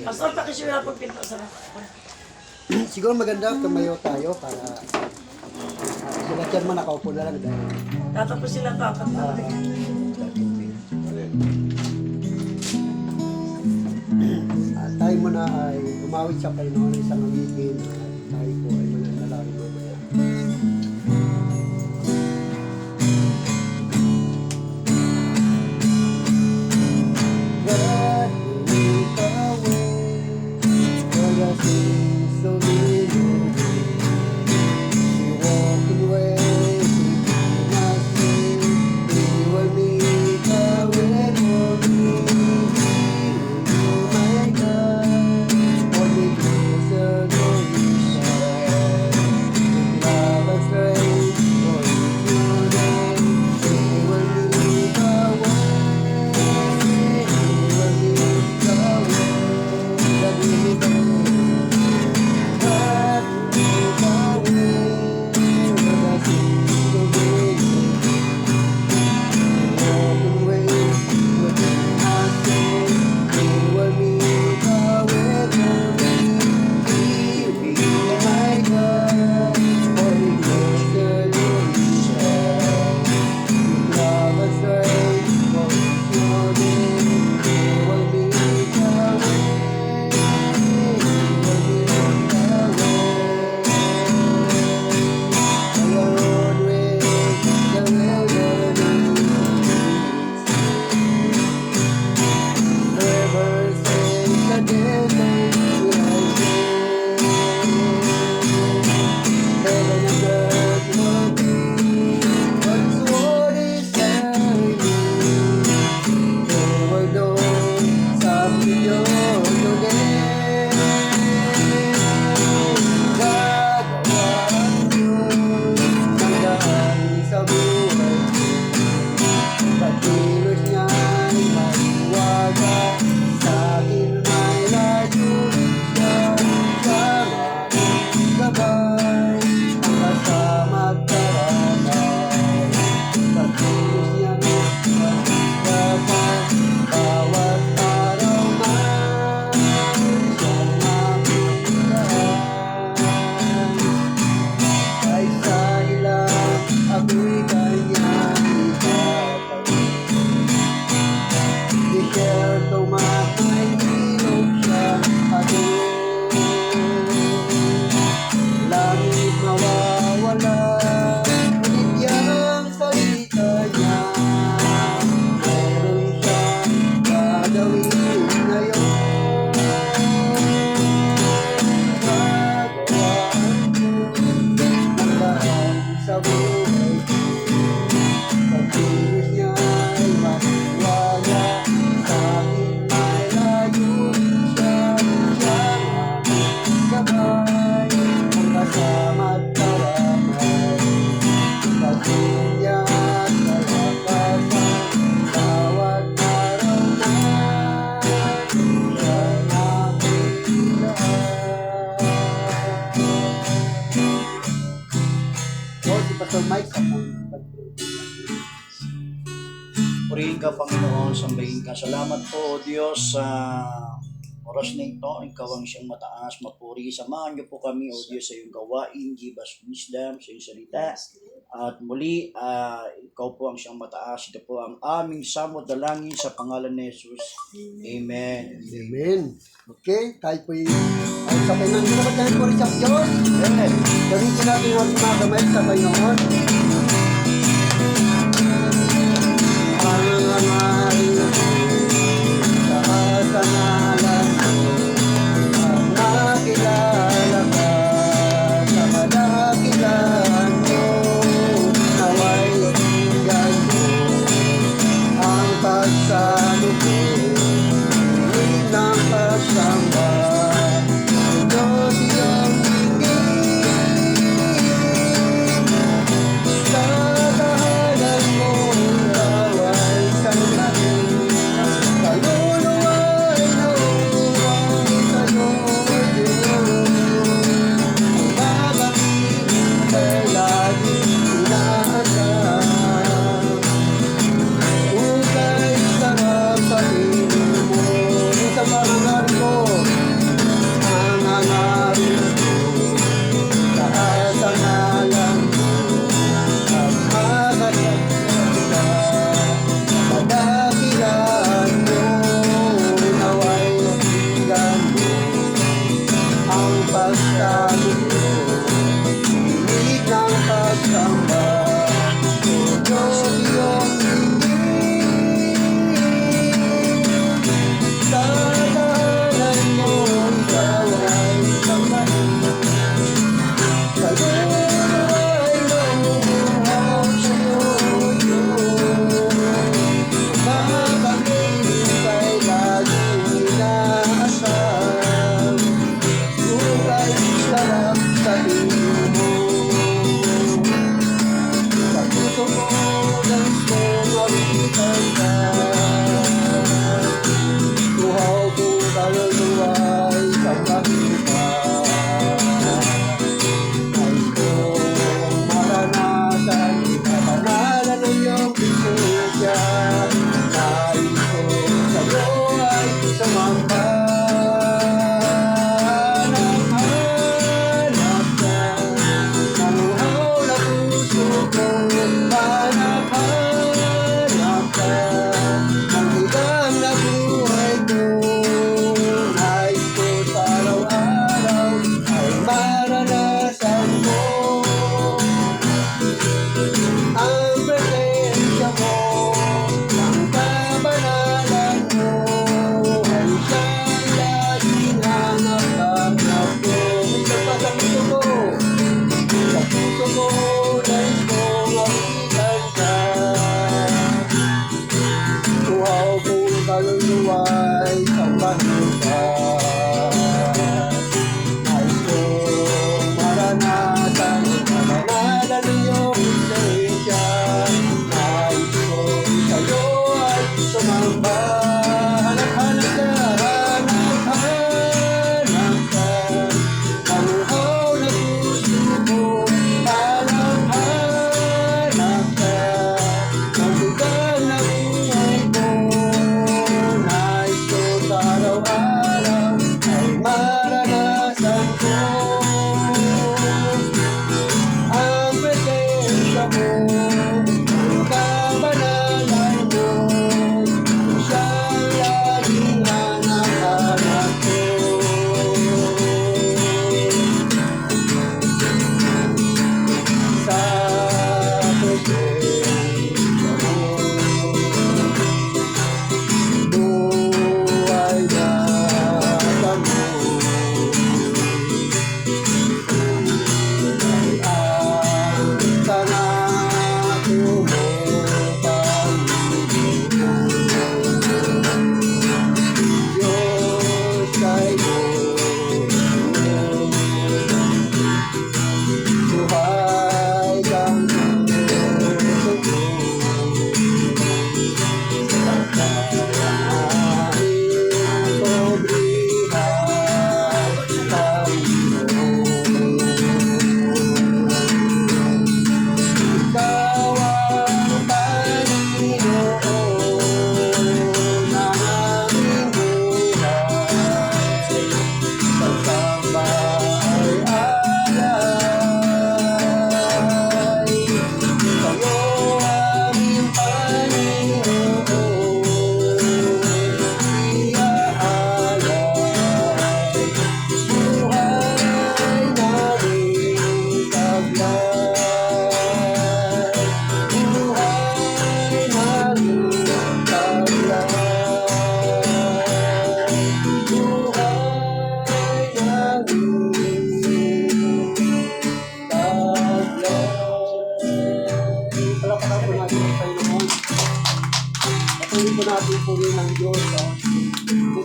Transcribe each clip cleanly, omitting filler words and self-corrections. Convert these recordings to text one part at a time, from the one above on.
Pastor, pakisura pag pinto sa Siguro maganda tumayo tayo para sila chairman nakaupo na lang dahil tatapos sila tapat na. tayo muna ay umawit sa Panginoon ng isang awitin at tayo po ay mananalangin mamaya. God will make a way for the things of you. We walk in ways we cannot see. He will make a way for me. My God, for the grace of glory shine. Love and strength for His name. He will make a way. Purihin ka, Panginoon, sambahin ka. Salamat po, O Diyos, sa oras na ito. Ikaw ang siyang mataas, mapuri. Samahan niyo po kami, O Diyos, sa iyong gawain. Give us wisdom sa iyong salita. At muli, ikaw po ang siyang mataas. Ito po ang aming samot dalangin sa pangalan ni Jesus. Amen. Amen. Okay, tayo po yung sabay ng salamat tayo po rin sa Diyos. Amen. Gamitin natin ang mga gamay sa Panginoon. Sa mga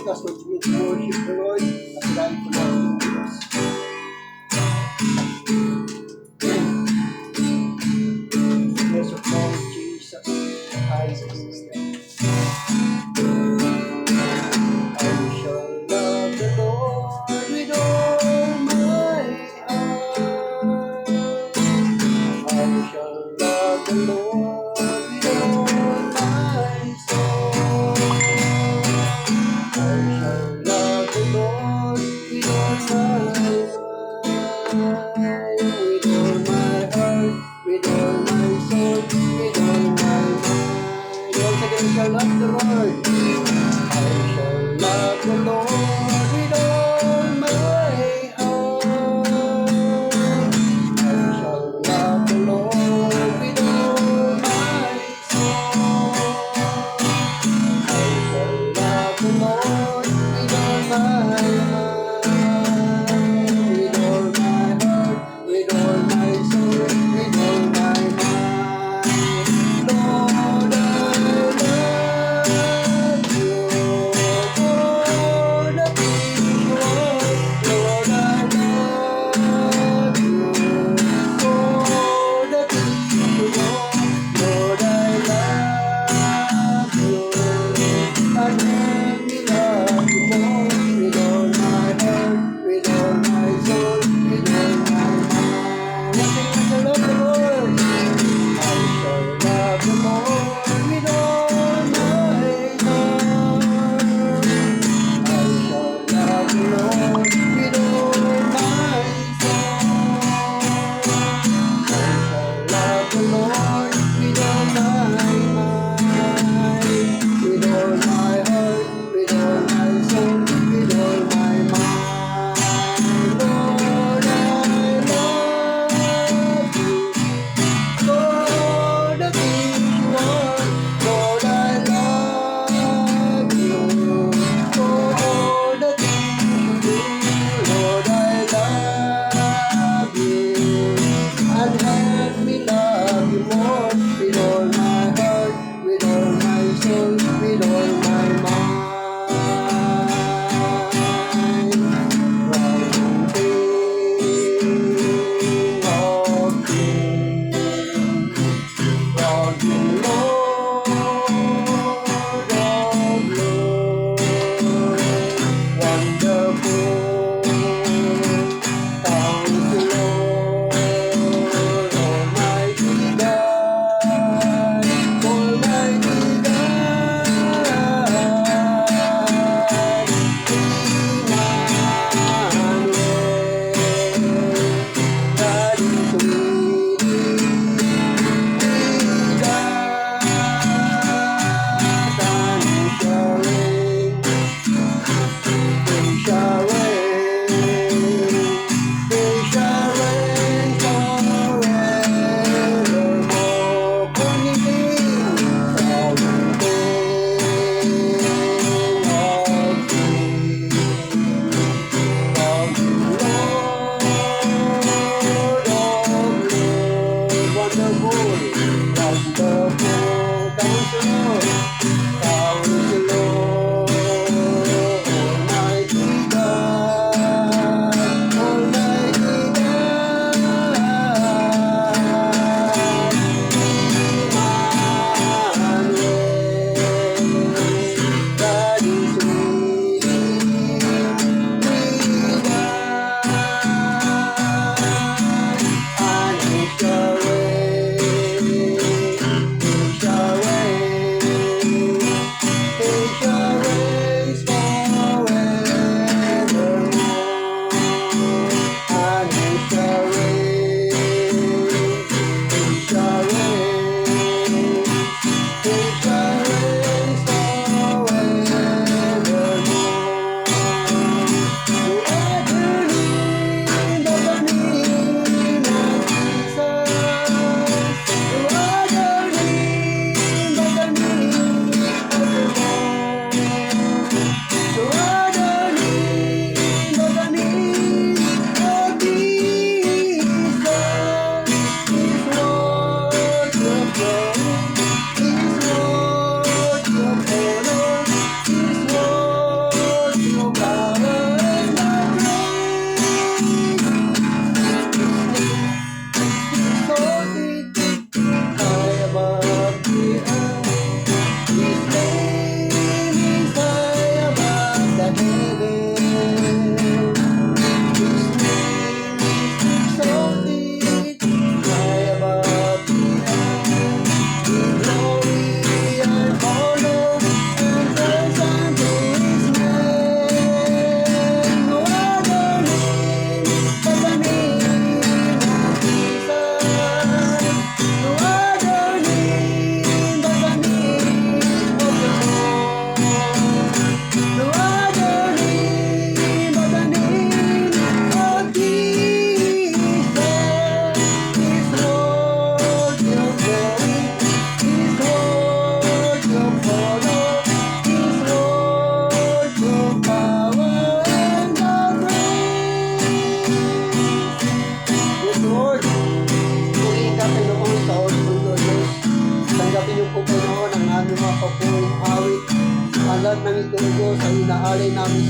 Let us continue to worship the Lord at the right from us. Yes, of Lord Jesus. Hallelujah. I shall love the Lord with all my heart. I shall love the Lord with all my soul. I shall love the Lord with all my mind, with all my heart, with all my soul, with all my mind. Once again, I shall love the Lord. I shall love the Lord with all my heart. I shall love the Lord with all my soul. I shall love the Lord with all my mind, with all my heart, with all my soul, with all my mind. Lord, I love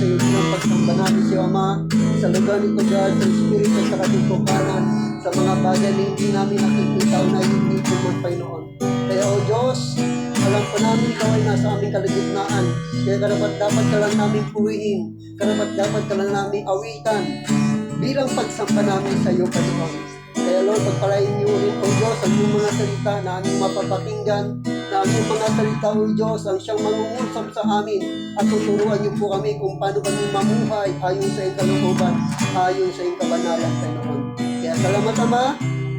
sa iyo bilang pagsamba namin sa iyo, Ama, sa lugar nito, God, sa Espiritu at sa katipukanan, sa mga bagay na hindi namin nakikita o naiinipin ng Panginoon. Kaya, O Diyos, alam po namin ikaw ay nasa aming kalagitnaan. Kaya dapat ka lang namin purihin. Dapat ka lang namin awitan bilang pagsamba namin sa iyo, Panginoon. Kaya Lord, pagpalain niyo rin, O Diyos, ang iyong mga salita na aming mapapakinggan, na ang iyong mga salita, O Diyos, ang siyang mangungusap sa amin at tuturuan niyo po kami kung paano kami mamuhay ayon sa iyong kalooban, ayon sa iyong kabanalan, Panginoon. Kaya salamat, Ama,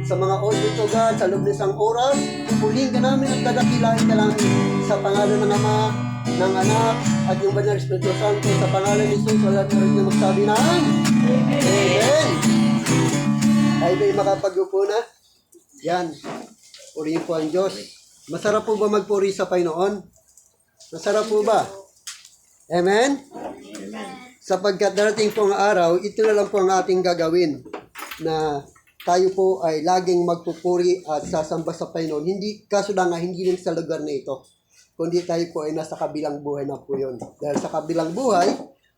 sa mga audio to, God, sa loob ng isang oras, pupulihin ka namin at dadakilahin ka namin sa pangalan ng Ama, ng Anak, at yung Banal Espiritu Santo, sa pangalan ni Jesus, wala na rin magsabi ng Amen! Tayo ba'y makapag-upo na? Yan. Purihin po ang Diyos. Masarap po ba magpuri sa Panginoon? Masarap po ba? Amen? Sapagkat darating po ang araw, ito na lang po ang ating gagawin na tayo po ay laging magpupuri at sasamba sa Panginoon. Hindi, kaso lang nga, hindi lang sa lugar na ito. Kundi tayo po ay nasa kabilang buhay na po yun. Dahil sa kabilang buhay,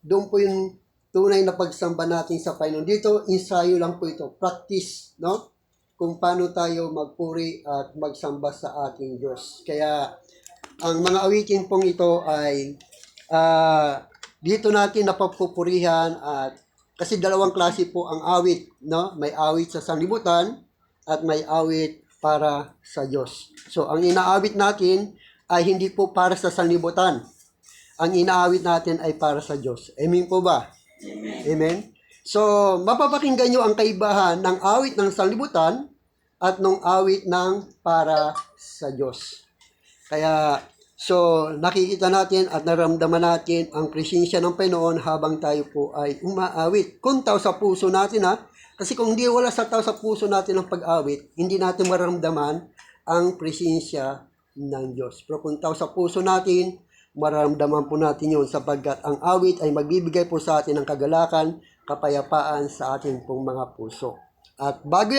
doon po yung tunay na pagsamba natin sa Panginoon. Dito, ensayo lang po ito. Practice, no? Kung paano tayo magpuri at magsamba sa ating Diyos. Kaya, ang mga awitin pong ito ay dito natin napapupurihan at kasi dalawang klase po ang awit, no? May awit sa sanlibutan at may awit para sa Diyos. So, ang inaawit natin ay hindi po para sa sanlibutan. Ang inaawit natin ay para sa Diyos. Amen po ba? Amen. Amen? So, mapapakinggan nyo ang kaibahan ng awit ng sanlibutan at ng awit ng para sa Diyos. Kaya, so, nakikita natin at naramdaman natin ang presensya ng Panginoon habang tayo po ay umaawit. Kung tao sa puso natin, ha? Kasi kung hindi wala sa tao sa puso natin ang pag-awit, hindi natin maramdaman ang presensya ng Diyos. Pero kung tao sa puso natin, maramdaman po natin yun sapagkat ang awit ay magbibigay po sa atin ng kagalakan, kapayapaan sa ating pong mga puso. At bago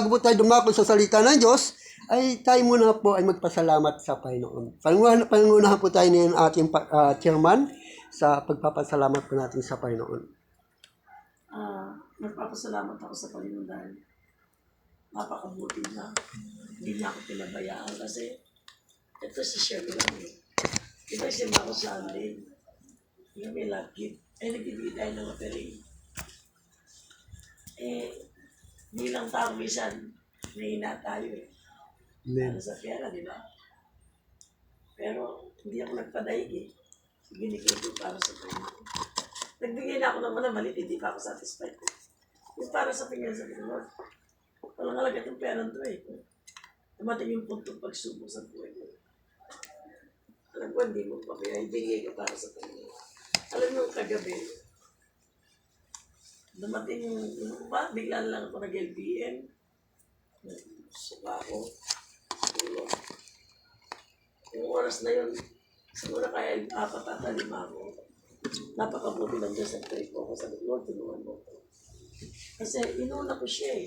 po tayo dumako sa salita ng Diyos, ay tayo muna po ay magpasalamat sa Panginoon. Pangunahan po tayo ng ating chairman sa pagpapasalamat po natin sa Panginoon. Nagpapasalamat ako sa Panginoon dahil napakabuti na. Hindi niya ako pinabayaan kasi ito si Sherry lang. Ito si Marco Sunday. Yung may lagkit. Nagbibigay tayo ng offering. Bilang tao minsan, nahina tayo Amen. Ano sa pera, di ba? Pero hindi ako nagpadaig Binigay ko para sa Panginoon. Nagbigay na ako ng mga malit, hindi pa ako satisfied. Yung para sa Panginoon, sa Lord. Walang halaga itong pera ito Dumating yung puntong pagsubok sa buhay ko. Alam ko, hindi mo pa kaya ibigay ko para sa Panginoon. Alam mo, kagabi, dumating yung bigla lang ako nag-LBM. Suka ako. Tulog. Yung oras na yun, siguro kaya 4 at 5 ako. Napakabuti ng Diyos at pray ko ako. Sabi, Lord, tulungan mo ko. Kasi inuna ko siya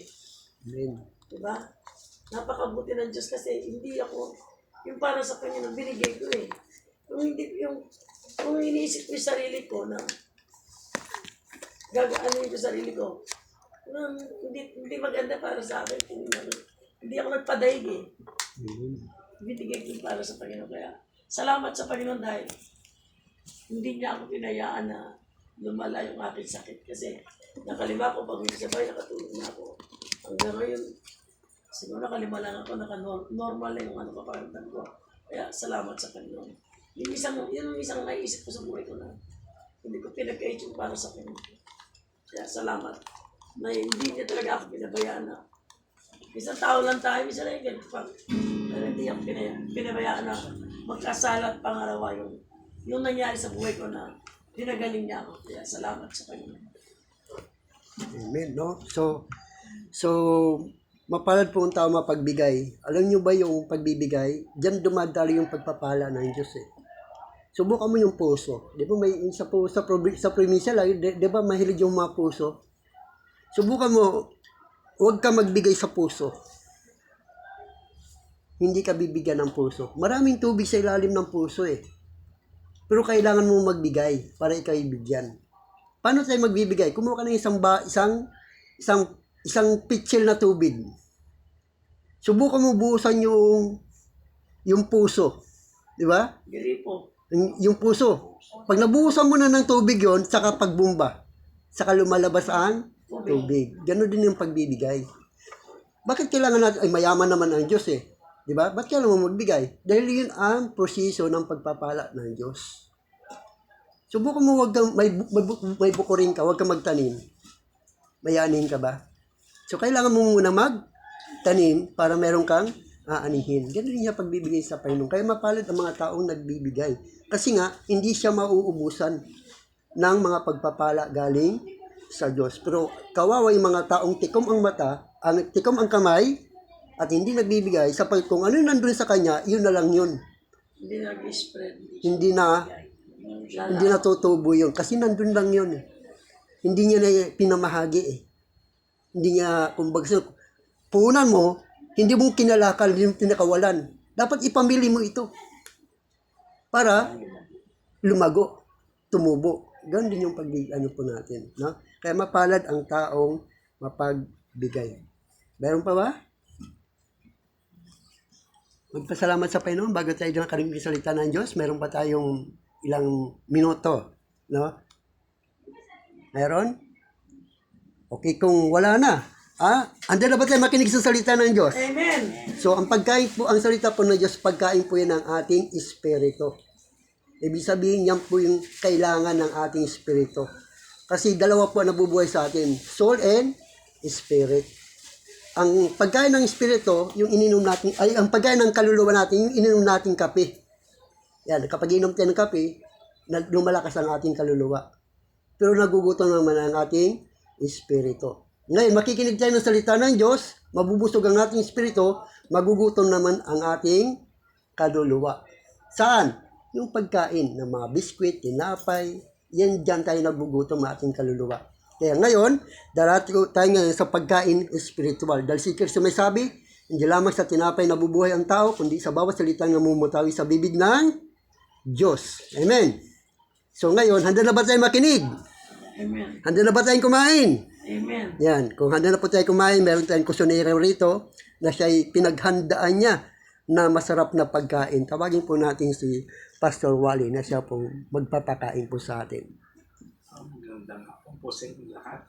Amen. Diba? Napakabuti ng Diyos kasi hindi ako, yung para sa Panginoon, binigay ko Kung iniisip ko yung sarili ko na gagaanin ko yung sarili ko, hindi maganda para sa akin. Hindi ako nagpadaig Binigay ko para sa Panginoon. Kaya salamat sa Panginoon dahil hindi niya ako pinayaan na lumala yung aking sakit. Kasi nakalima ko pag hindi sabay, nakatulog na ako. Hanggang ngayon, siguro nakalima lang ako, naka-normal na yung paparamdam ko. Kaya salamat sa Panginoon. Yun isang naisip ko sa buhay ko na hindi ko pinag-ait yung para sa Panginoon. Kaya salamat na hindi niya talaga ako pinabayaan na isang tao lang tayo, minsan na yung pero hindi ako pinabayaan na magkasala at pangarawa yung nangyari sa buhay ko na pinagaling niya ako. Kaya salamat sa Panginoon. Amen, no? So, mapalad po ang tao mapagbigay. Alam nyo ba yung pagbibigay? Diyan dumadali yung pagpapala ng Diyos Subukan mo yung puso. Di ba may sa probinsya lang, di ba mahilig yung mga puso? Subukan mo, huwag ka magbigay sa puso. Hindi ka bibigyan ng puso. Maraming tubig sa ilalim ng puso Pero kailangan mo magbigay para ikaw ibigyan. Paano tayo magbibigay? Kumuha ka ng isang pitsil na tubig. Subukan mo buhusan yung puso. Di ba? Gripo. Yung puso. Pag nabuhusan mo na ng tubig yon, saka pagbumba, saka lumalabas ang tubig. Ganon din yung pagbibigay. Bakit kailangan natin, ay mayaman naman ang Diyos eh. Di ba? Ba't kailangan mo magbigay? Dahil yun ang proseso ng pagpapala ng Diyos. Subukan mo wag kang, may bukurin ka, wag kang magtanim. Mayanin ka ba? So kailangan mo muna magtanim para meron kang aanihin. Ganun niya pagbibigay sa Panginoon. Kaya mapalad ang mga taong nagbibigay. Kasi nga, hindi siya mauubusan ng mga pagpapala galing sa Diyos. Pero kawawa yung mga taong tikom ang mata, tikom ang kamay, at hindi nagbibigay sapagkat kung ano nandun sa kanya, yun na lang yun. Hindi nag-spread. Hindi na tutubo yun. Kasi nandun lang yun. Hindi niya na pinamahagi eh. Hindi niya, kumbaga, puhunan mo, hindi mo kinalakal, hindi mo pinakawalan. Dapat ipamili mo ito. Para lumago, tumubo. Ganun din yung ano po natin. No? Kaya mapalad ang taong mapagbigay. Meron pa ba? Magpasalamat sa Panginoon bago tayo nakarinig sa salita ng Diyos. Meron pa tayong ilang minuto. No? Meron? Okay, kung wala na. Andiyan na ba tayo makinig sa salita ng Diyos? Amen. So, ang pagkain po, ang salita po ng Diyos, pagkain po yan ng ating espiritu. Ibig sabihin, yan po yung kailangan ng ating espiritu. Kasi dalawa po ang nabubuhay sa atin, soul and spirit. Ang pagkain ng espiritu, yung ininom natin, ay ang pagkain ng kaluluwa natin, yung ininom nating kape. Yan, kapag inom tayo ng kape, lumalakas ang ating kaluluwa. Pero nagugutom naman ang ating espiritu. Ngayon, makikinig tayo ng salita ng Diyos, mabubusog ang ating espiritu, magugutom naman ang ating kaluluwa. Saan? Yung pagkain ng mga biskwit, tinapay, yan dyan tayo nagugutom ang ating kaluluwa. Kaya ngayon, darating tayo ngayon sa pagkain espiritual. Dahil si Kristo may sabi, hindi lamang sa tinapay nabubuhay ang tao, kundi sa bawat salitang namumutawi sa bibig ng Diyos. Amen. So ngayon, handa na ba tayo makinig? Amen. Handa na ba tayong kumain? Amen. Yan, kung handa na po tayo kumain, meron tayong kusyonero rito na siya'y pinaghandaan niya na masarap na pagkain. Tawagin po natin si Pastor Wally na siya pong magpapakain po sa atin. Magandang hapon po sa inyo lahat.